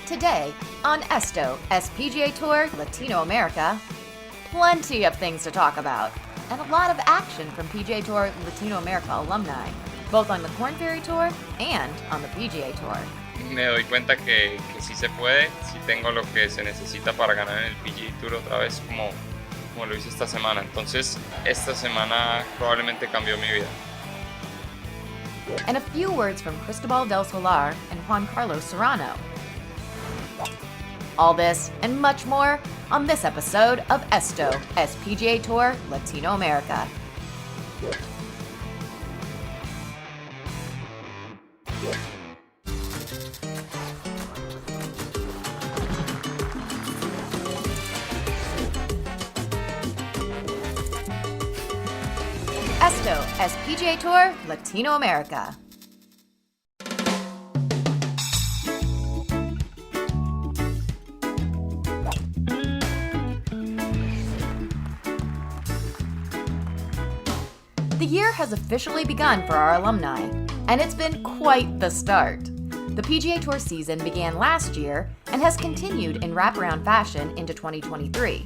Today on Esto, PGA TOUR Latinoamerica, plenty of things to talk about, and a lot of action from PGA TOUR Latinoamerica alumni, both on the Korn Ferry Tour and on the PGA Tour. Me doy cuenta que sí se puede, sí tengo lo que se necesita para ganar en el PGA Tour otra vez como lo hice esta semana. Entonces, esta semana probablemente cambió mi vida. And a few words from Cristobal del Solar and Juan Serrano. All this and much more on this episode of Esto, PGA TOUR Latinoamerica. Esto, PGA TOUR Latinoamerica. The year has officially begun for our alumni, and it's been quite the start. The PGA Tour season began last year and has continued in wraparound fashion into 2023,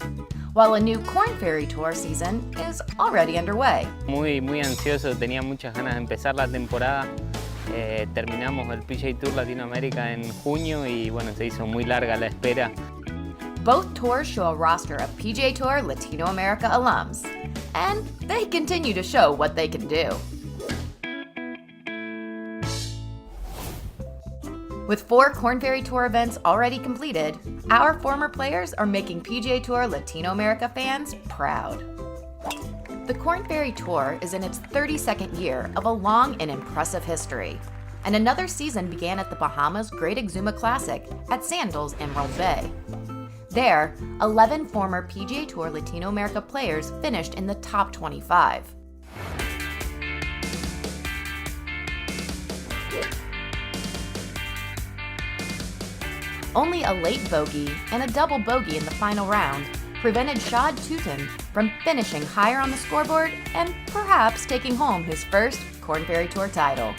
while a new Korn Ferry Tour season is already underway. Muy ansioso, tenía muchas ganas de empezar la temporada. Terminamos el PGA Tour Latinoamérica en junio y bueno, se hizo muy larga la espera. Both tours show a roster of PGA Tour Latinoamerica alums, and they continue to show what they can do. With 4 Korn Ferry Tour events already completed, our former players are making PGA Tour Latinoamerica fans proud. The Korn Ferry Tour is in its 32nd year of a long and impressive history, and another season began at the Bahamas Great Exuma Classic at Sandals Emerald Bay. There, 11 former PGA Tour Latinoamerica players finished in the top 25. Only a late bogey and a double bogey in the final round prevented Shad Tootin from finishing higher on the scoreboard and perhaps taking home his first Korn Ferry Tour title.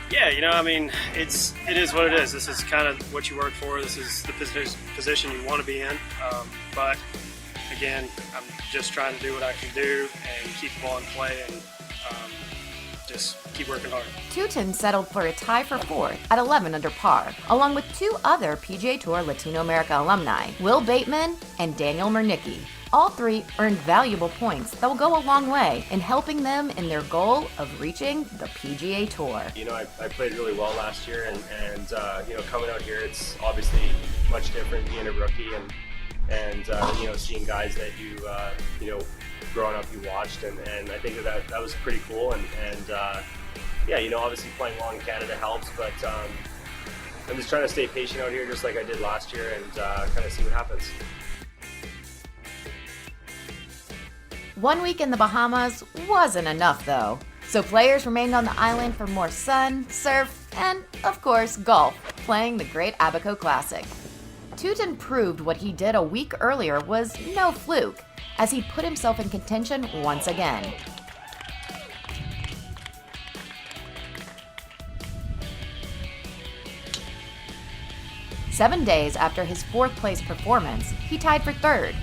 Yeah, it is what it is. This is kind of what you work for. This is the position you want to be in. But again, I'm just trying to do what I can do and keep the ball in play and just keep working hard. Tootin settled for a tie for 4th at 11 under par, along with 2 other PGA Tour Latinoamerica alumni, Will Bateman and Daniel Mernicki. All 3 earned valuable points that will go a long way in helping them in their goal of reaching the PGA Tour. I played really well last year, and coming out here, it's obviously much different being a rookie and seeing guys that you growing up you watched, and I think that was pretty cool, and obviously playing well in Canada helps, but I'm just trying to stay patient out here just like I did last year and kind of see what happens. 1 week in the Bahamas wasn't enough though, so players remained on the island for more sun, surf, and of course golf, playing the Great Abaco Classic. Tootin proved what he did a week earlier was no fluke, as he put himself in contention once again. Seven days after his 4th place performance, he tied for 3rd,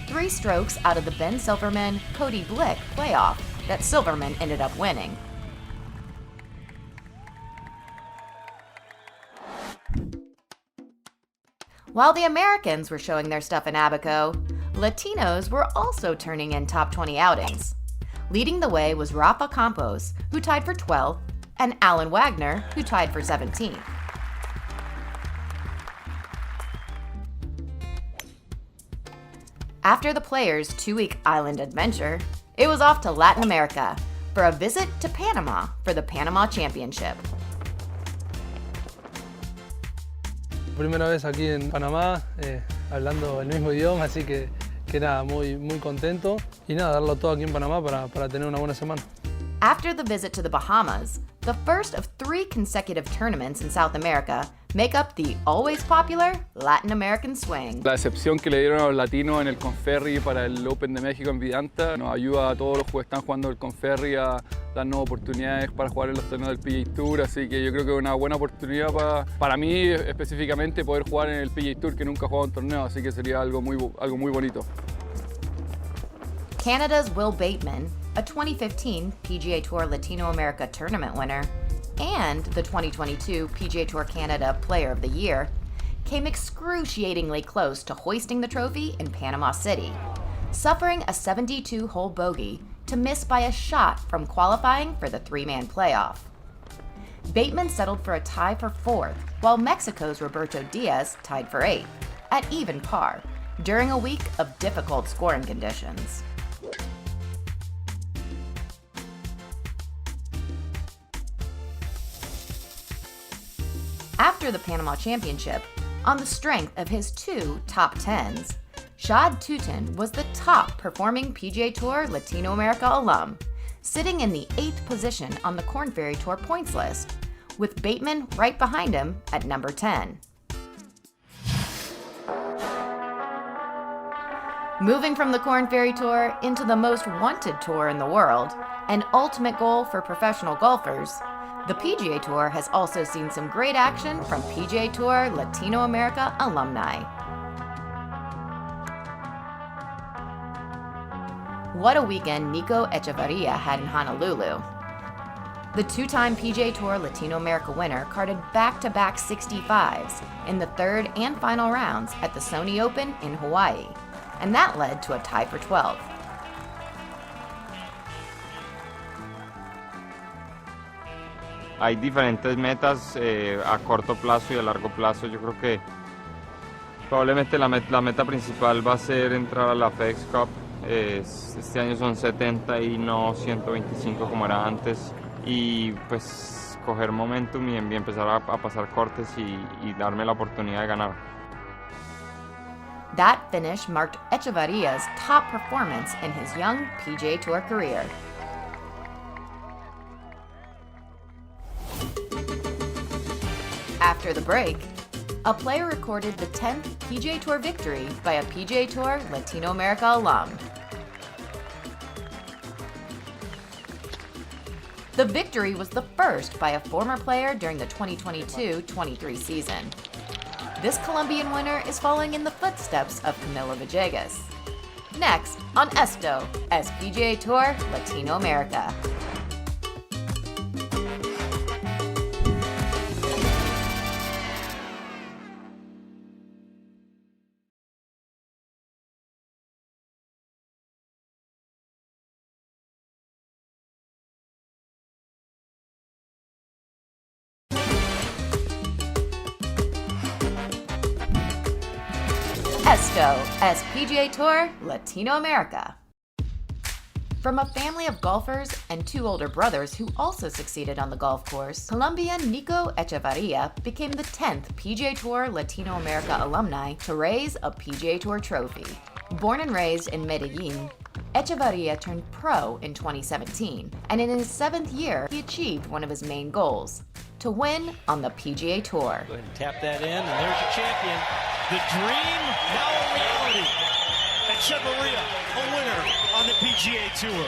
3 strokes out of the Ben Silverman Cody Blick playoff that Silverman ended up winning. While the Americans were showing their stuff in Abaco, Latinos were also turning in top 20 outings. Leading the way was Rafa Campos, who tied for 12th, and Alan Wagner, who tied for 17th. After the players' 2-week island adventure, it was off to Latin America for a visit to Panama for the Panama Championship. Primera vez aquí en Panamá, hablando el mismo idioma, así que nada, muy contento y nada, darlo todo aquí en Panamá para tener una buena semana. After the visit to the Bahamas, the first of 3 consecutive tournaments in South America make up the always popular Latin American swing. La excepción que le dieron a los latinos en el Korn Ferry para el Open de México en Vidanta nos ayuda a todos los que están jugando el Korn Ferry a darnos oportunidades para jugar en los torneos del PGA Tour, así que yo creo que es una buena oportunidad para mí específicamente poder jugar en el PGA Tour, que nunca he jugado un torneo, así que sería algo muy bonito. Canada's Will Bateman, a 2015 PGA Tour Latinoamerica tournament winner, and the 2022 PGA Tour Canada Player of the Year, came excruciatingly close to hoisting the trophy in Panama City, suffering a 72-hole bogey to miss by a shot from qualifying for the three-man playoff. Bateman settled for a tie for fourth, while Mexico's Roberto Diaz tied for eighth, at even par, during a week of difficult scoring conditions. After the Panama Championship, on the strength of his two top tens, Shad Tuten was the top performing PGA Tour Latinoamerica alum, sitting in the 8th position on the Korn Ferry Tour points list, with Bateman right behind him at number 10. Moving from the Korn Ferry Tour into the most wanted tour in the world, an ultimate goal for professional golfers, the PGA Tour has also seen some great action from PGA Tour Latinoamerica alumni. What a weekend Nico Echavarria had in Honolulu. The two-time PGA Tour Latinoamerica winner carded back-to-back 65s in the third and final rounds at the Sony Open in Hawaii, and that led to a tie for 12th. Hay diferentes metas a corto plazo y a largo plazo. Yo creo que probablemente la meta principal va a ser entrar a la FedEx Cup. Este año son 70 y no 125 como era antes. Y pues coger momentum y empezar a pasar cortes y darme la oportunidad de ganar. That finish marked Echevarria's top performance in his young PGA Tour career. After the break, a player recorded the 10th PGA Tour victory by a PGA Tour Latinoamerica alum. The victory was the first by a former player during the 2022-23 season. This Colombian winner is following in the footsteps of Camilo Villegas. Next on Esto, as PGA Tour Latinoamerica. Esto as PGA Tour Latinoamerica. From a family of golfers and two older brothers who also succeeded on the golf course, Colombian Nico Echavarria became the 10th PGA Tour Latinoamerica alumni to raise a PGA Tour trophy. Born and raised in Medellin, Echavarria turned pro in 2017, and in his 7th year, he achieved one of his main goals, to win on the PGA Tour. Go ahead and tap that in, and there's your champion. The dream, now a reality. Echavarria, a winner on the PGA Tour.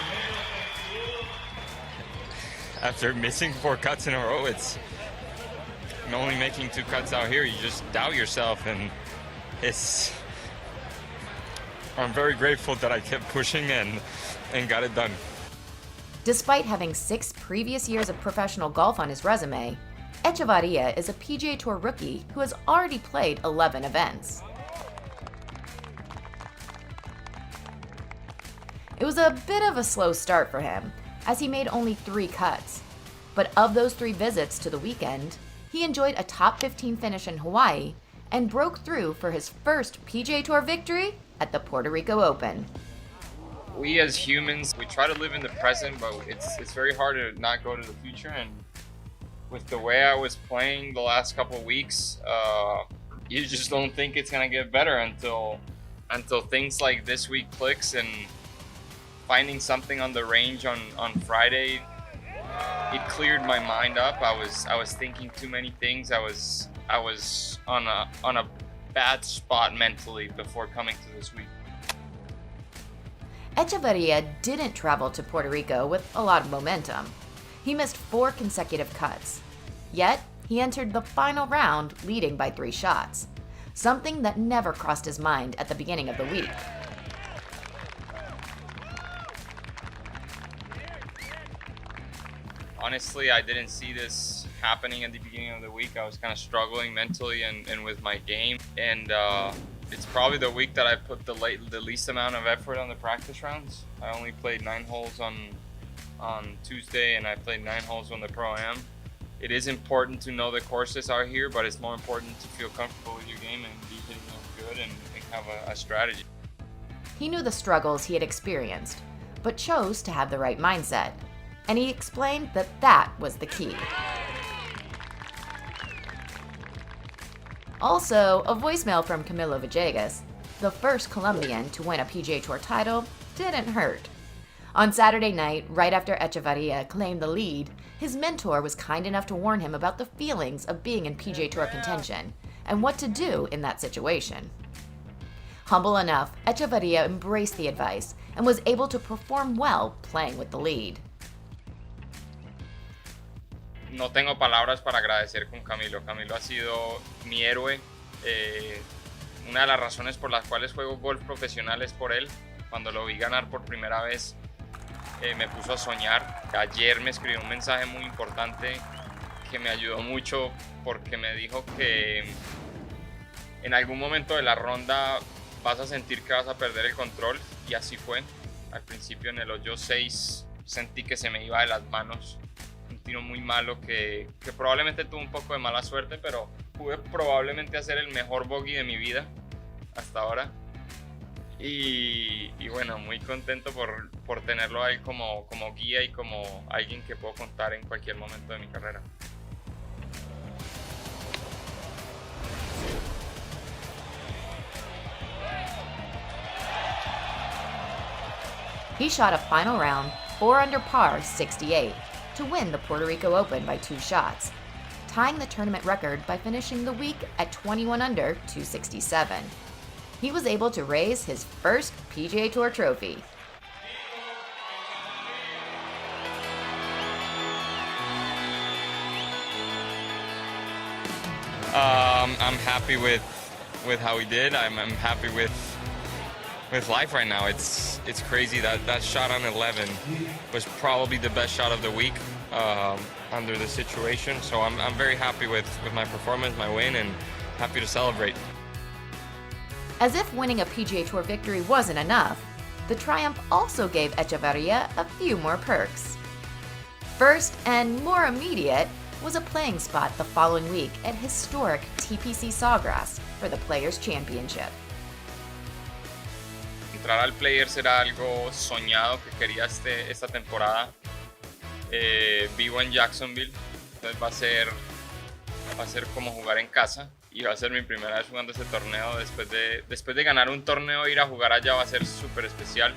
After missing 4 cuts in a row, it's only making 2 cuts out here. You just doubt yourself, and I'm very grateful that I kept pushing and got it done. Despite having 6 previous years of professional golf on his resume, Echavarria is a PGA Tour rookie who has already played 11 events. It was a bit of a slow start for him, as he made only 3 cuts. But of those 3 visits to the weekend, he enjoyed a top 15 finish in Hawaii and broke through for his first PGA Tour victory at the Puerto Rico Open. We as humans, we try to live in the present, but it's very hard to not go to the future. And with the way I was playing the last couple of weeks, you just don't think it's gonna get better until things like this week clicks. And finding something on the range on Friday, it cleared my mind up. I was thinking too many things. I was on a bad spot mentally before coming to this week. Echavarria didn't travel to Puerto Rico with a lot of momentum. He missed 4 consecutive cuts. Yet, he entered the final round leading by 3 shots, something that never crossed his mind at the beginning of the week. Honestly, I didn't see this happening at the beginning of the week. I was kind of struggling mentally and with my game. And it's probably the week that I put the least amount of effort on the practice rounds. I only played 9 holes on Tuesday, and I played 9 holes on the Pro-Am. It is important to know the courses are here, but it's more important to feel comfortable with your game and be hitting them good and have a strategy. He knew the struggles he had experienced, but chose to have the right mindset. And he explained that that was the key. Also, a voicemail from Camilo Villegas, the first Colombian to win a PGA Tour title, didn't hurt. On Saturday night, right after Echavarria claimed the lead, his mentor was kind enough to warn him about the feelings of being in PGA Tour contention and what to do in that situation. Humble enough, Echavarria embraced the advice and was able to perform well playing with the lead. No tengo palabras para agradecer con Camilo. Camilo ha sido mi héroe. Una de las razones por las cuales juego golf profesional es por él. Cuando lo vi ganar por primera vez, me puso a soñar. Ayer me escribió un mensaje muy importante que me ayudó mucho porque me dijo que en algún momento de la ronda vas a sentir que vas a perder el control, y así fue. Al principio en el hoyo 6 sentí que se me iba de las manos. Un tiro muy malo que probablemente tuvo un poco de mala suerte, pero pude probablemente hacer el mejor bogey de mi vida hasta ahora. Y bueno, muy contento por tenerlo a él como guía y como alguien que puedo contar en cualquier momento de mi carrera. He shot a final round 4 under par 68 to win the Puerto Rico Open by 2 shots, tying the tournament record by finishing the week at 21 under 267. He was able to raise his first PGA Tour trophy. I'm happy with how he did. I'm happy with life right now. It's crazy that shot on 11 was probably the best shot of the week under the situation. So I'm very happy with my performance, my win, and happy to celebrate. As if winning a PGA Tour victory wasn't enough, the triumph also gave Echavarria a few more perks. First, and more immediate, was a playing spot the following week at historic TPC Sawgrass for the Players' Championship. Entrar al Players era algo soñado que quería esta temporada. Vivo en Jacksonville, entonces va a ser como jugar en casa, y va a ser mi primera vez jugando este torneo. Después de ganar un torneo, ir a jugar allá va a ser súper especial.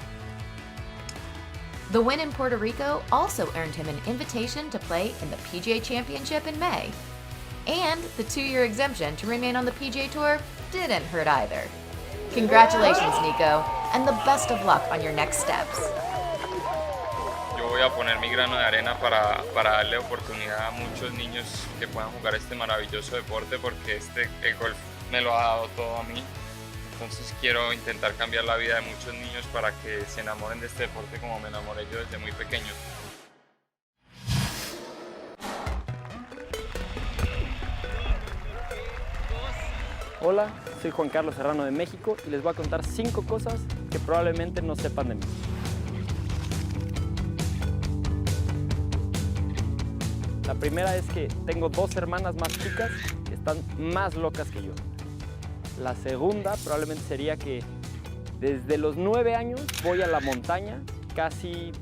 The win in Puerto Rico also earned him an invitation to play in the PGA Championship in May. And the 2-year exemption to remain on the PGA Tour didn't hurt either. Congratulations, Nico, and the best of luck on your next steps. Yo voy a poner mi grano de arena para darle oportunidad a muchos niños que puedan jugar este maravilloso deporte, porque el golf me lo ha dado todo a mí. Entonces quiero intentar cambiar la vida de muchos niños para que se enamoren de este deporte como me enamoré yo desde muy pequeño. Hola, soy Juan Carlos Serrano de México y les voy a contar 5 cosas que probablemente no sepan de mí. La primera es que tengo 2 hermanas más chicas que están más locas que yo. La segunda probablemente sería que desde los 9 años voy a la montaña casi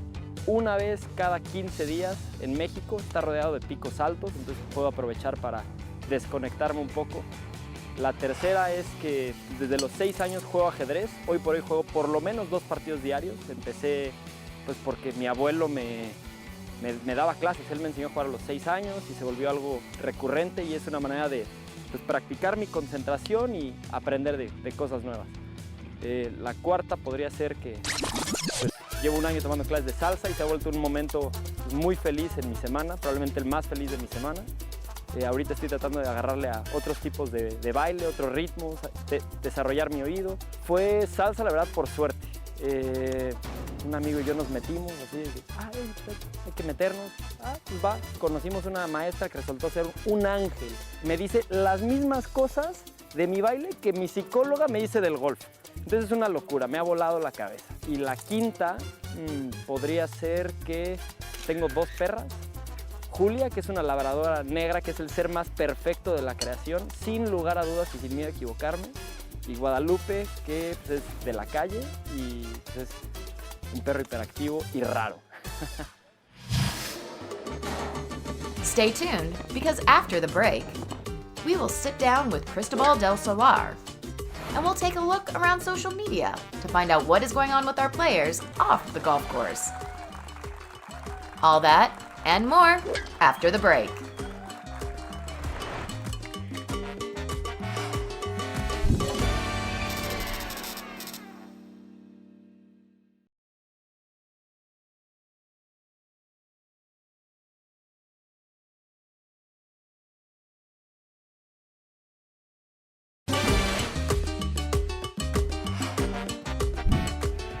una vez cada 15 días en México. Está rodeado de picos altos, entonces puedo aprovechar para desconectarme un poco. La tercera es que desde los 6 años juego ajedrez. Hoy por hoy juego por lo menos 2 partidos diarios. Empecé pues porque mi abuelo me daba clases. Él me enseñó a jugar a los 6 años y se volvió algo recurrente, y es una manera de pues, practicar mi concentración y aprender de cosas nuevas. La cuarta podría ser que pues, llevo un año tomando clases de salsa y se ha vuelto un momento muy feliz en mi semana, probablemente el más feliz de mi semana. Ahorita estoy tratando de agarrarle a otros tipos de baile, otros ritmos, desarrollar mi oído. Fue salsa, la verdad, por suerte. Un amigo y yo nos metimos, así de hay que meternos. Pues va. Conocimos una maestra que resultó ser un ángel. Me dice las mismas cosas de mi baile que mi psicóloga me dice del golf. Entonces es una locura, me ha volado la cabeza. Y la quinta podría ser que tengo 2 perras. Julia, que es una labradora negra, que es el ser más perfecto de la creación, sin lugar a dudas y sin miedo a equivocarme. Y Guadalupe, que pues, es de la calle y pues, es un perro hiperactivo y raro. Stay tuned, because after the break, we will sit down with Cristobal del Solar, and we'll take a look around social media to find out what is going on with our players off the golf course. All that and more after the break.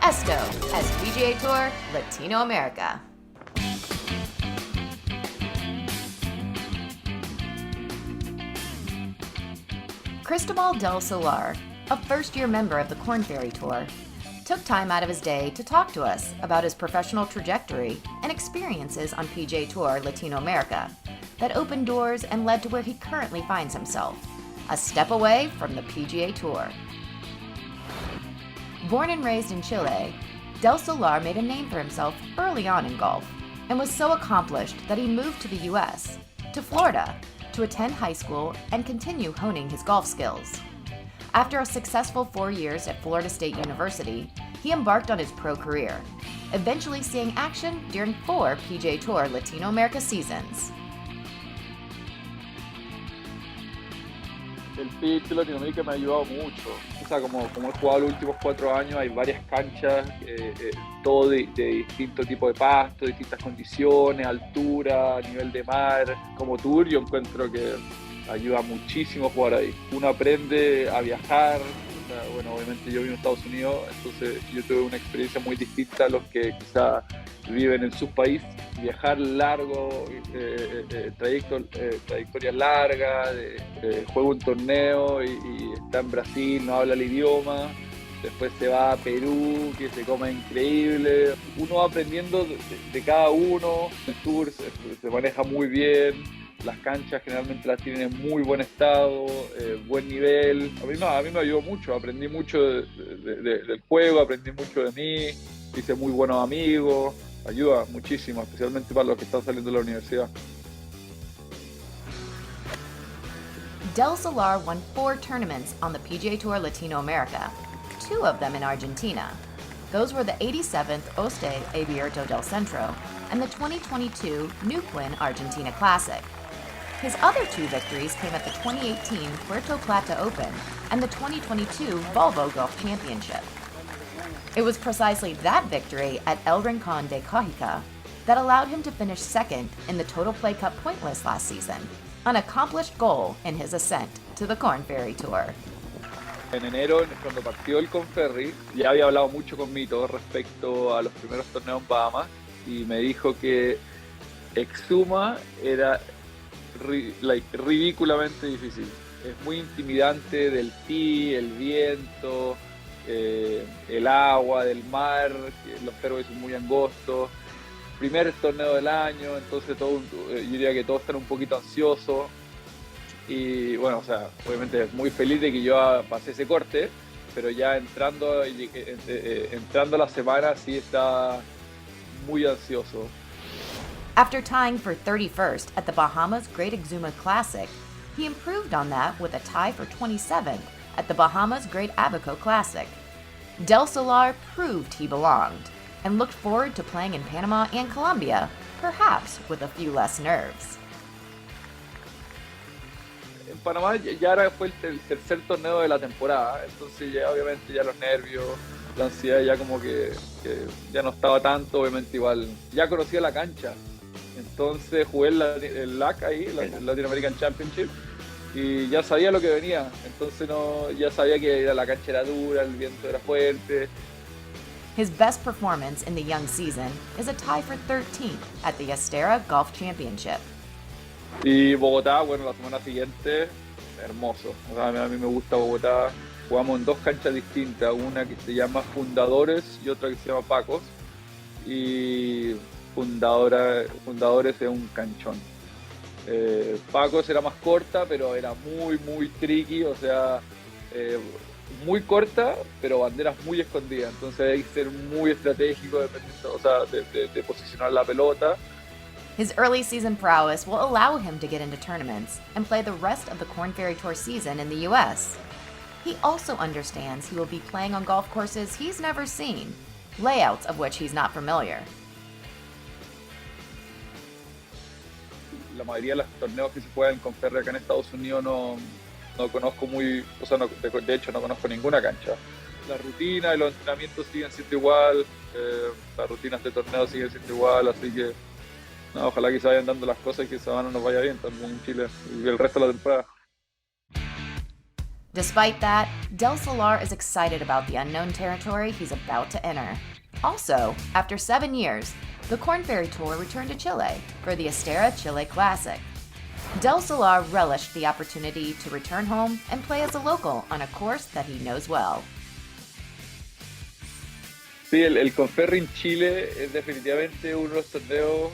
Esto as PGA Tour Latinoamérica. Cristobal del Solar, a first-year member of the Korn Ferry Tour, took time out of his day to talk to us about his professional trajectory and experiences on PGA Tour Latinoamerica that opened doors and led to where he currently finds himself, a step away from the PGA Tour. Born and raised in Chile, Del Solar made a name for himself early on in golf and was so accomplished that he moved to the US, to Florida, to attend high school and continue honing his golf skills. After a successful 4 years at Florida State University, he embarked on his pro career, eventually seeing action during 4 PGA Tour Latinoamerica seasons. El PGA Tour Latinoamérica me ha ayudado mucho. O sea, como he jugado los últimos 4 años, hay varias canchas, todo de distinto tipo de pasto, distintas condiciones, altura, nivel de mar. Como tour, yo encuentro que ayuda muchísimo jugar ahí. Uno aprende a viajar. O sea, bueno, obviamente yo vivo en Estados Unidos, entonces yo tuve una experiencia muy distinta a los que quizá viven en sus países. Viajar largo, trayectorias largas, juega un torneo y está en Brasil, no habla el idioma, después se va a Perú, que se come increíble. Uno va aprendiendo de cada uno, el tour se maneja muy bien, las canchas generalmente las tienen en muy buen estado, buen nivel. A mí me ayudó mucho, aprendí mucho del juego, aprendí mucho de mí, hice muy buenos amigos. Ayuda muchísimo, especialmente para los que están saliendo de la universidad. Del Solar won 4 tournaments on the PGA Tour Latinoamerica, 2 of them in Argentina. Those were the 87th Oste Abierto del Centro and the 2022 Neuquén Argentina Classic. His other 2 victories came at the 2018 Puerto Plata Open and the 2022 Volvo Golf Championship. It was precisely that victory at El Rincón de Cajica that allowed him to finish second in the Total Play Cup point list last season, an accomplished goal in his ascent to the Korn Ferry Tour. En enero, cuando partió el Korn Ferry, ya había hablado mucho con Mito respecto a los primeros torneos en Bahamas y me dijo que Exuma era ridículamente difícil. Es muy intimidante del tee, el viento, el agua del mar, los fairways son muy angostos, primer torneo del año, entonces yo diría que todos están un poquito ansiosos y bueno, o sea, obviamente muy feliz de que yo pasé ese corte, pero ya entrando la semana sí está muy ansioso. After tying for 31st at the Bahamas Great Exuma Classic, he improved on that with a tie for 27th at the Bahamas Great Abaco Classic. Del Solar proved he belonged and looked forward to playing in Panama and Colombia, perhaps with a few less nerves. En Panamá ya fue el tercer torneo de la temporada, entonces ya obviamente ya los nervios la ansiedad ya como que ya no estaba tanto, obviamente igual. Ya conocía la cancha, entonces jugué el LAC ahí, el Latin American Championship, y ya sabía lo que venía, entonces ya sabía que la cancha era dura, el viento era fuerte. His best performance in the young season is a tie for 13th at the Estera Golf Championship. Y Bogotá, bueno, la semana siguiente, hermoso. O sea, a mí me gusta Bogotá. Jugamos en dos canchas distintas, una que se llama Fundadores y otra que se llama Pacos. Y Fundadores es un canchón. Pacos era más corta, pero era muy, muy tricky, o sea, muy corta, pero banderas muy escondidas. Entonces hay que ser muy estratégico, dependiendo, o sea, de posicionar la pelota. His early season prowess will allow him to get into tournaments and play the rest of the Korn Ferry Tour season in the US. He also understands he will be playing on golf courses he's never seen, layouts of which he's not familiar. La mayoría de los torneos que se juegan con Ferry acá en Estados Unidos no conozco muy, o sea, de hecho no conozco ninguna cancha. La rutina y los entrenamientos siguen siendo igual, las rutinas de torneo siguen siendo igual, así que ojalá que se vayan dando las cosas y que Serrano nos vaya bien también en Chile y el resto de la temporada. Despite that, Del Solar is excited about the unknown territory he's about to enter. Also, after 7 years, the Korn Ferry Tour returned to Chile for the Estera Chile Classic. Del Solar relished the opportunity to return home and play as a local on a course that he knows well. Sí, el Korn Ferry en Chile es definitivamente uno de los torneos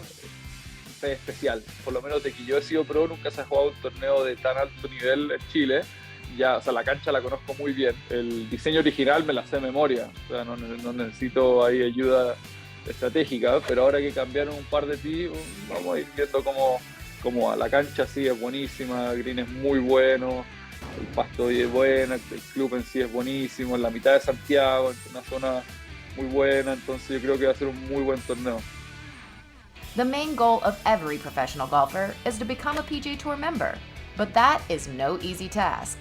especial. Por lo menos de que yo he sido pro, nunca se ha jugado un torneo de tan alto nivel en Chile. Ya, o sea, la cancha la conozco muy bien. El diseño original me la sé de memoria. O sea, no necesito ahí ayuda estratégica, pero ahora que cambiaron un par de tips, vamos a ir viendo cómo va. La cancha sí es buenísima, el green es muy bueno, el pasto es bueno, el club en sí es buenísimo, en la mitad de Santiago, en una zona muy buena, entonces yo creo que va a ser un muy buen torneo. The main goal of every professional golfer is to become a PGA Tour member, but that is no easy task.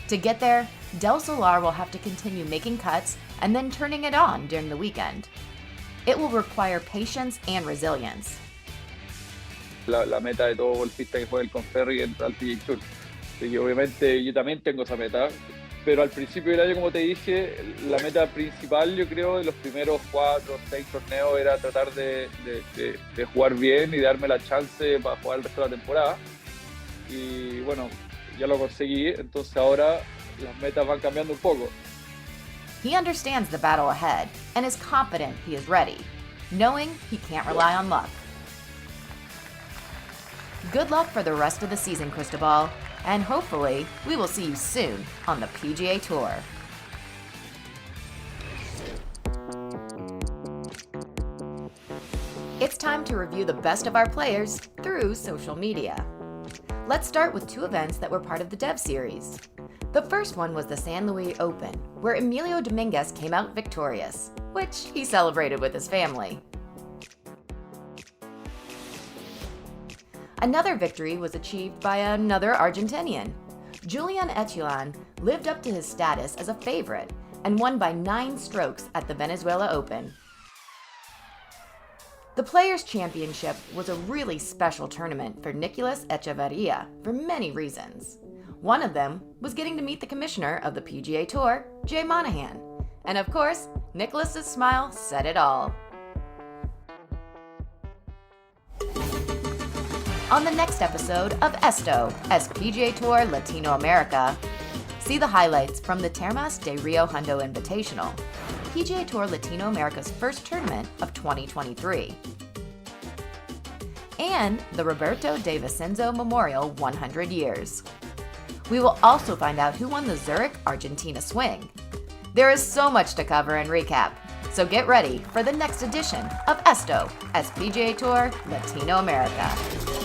To get there, Del Solar will have to continue making cuts and then turning it on during the weekend. It will require patience and resilience. La meta de todo golfista que juega el Korn Ferry es entrar al PGA Tour. Así que obviamente yo también tengo esa meta, pero al principio del año, como te dije, la meta principal, yo creo, de los primeros 4 o 6 torneos era tratar de jugar bien y darme la chance para jugar el resto de la temporada. Y bueno, ya lo conseguí, entonces ahora las metas van cambiando un poco. He understands the battle ahead and is confident he is ready, knowing he can't rely on luck. Good luck for the rest of the season, Cristobal, and hopefully we will see you soon on the PGA Tour. It's time to review the best of our players through social media. Let's start with 2 events that were part of the Dev Series. The first one was the San Luis Open, where Emilio Dominguez came out victorious, which he celebrated with his family. Another victory was achieved by another Argentinian. Julian Echevarria lived up to his status as a favorite and won by 9 strokes at the Venezuela Open. The Players' Championship was a really special tournament for Nicolás Echavarria for many reasons. One of them was getting to meet the commissioner of the PGA Tour, Jay Monahan. And of course, Nicholas's smile said it all. On the next episode of Esto, as PGA Tour Latinoamerica, see the highlights from the Termas de Rio Hondo Invitational, PGA Tour Latinoamerica's first tournament of 2023, and the Roberto de Vicenzo Memorial 100 Years. We will also find out who won the Zurich, Argentina swing. There is so much to cover and recap, so get ready for the next edition of Esto as PGA Tour Latinoamerica.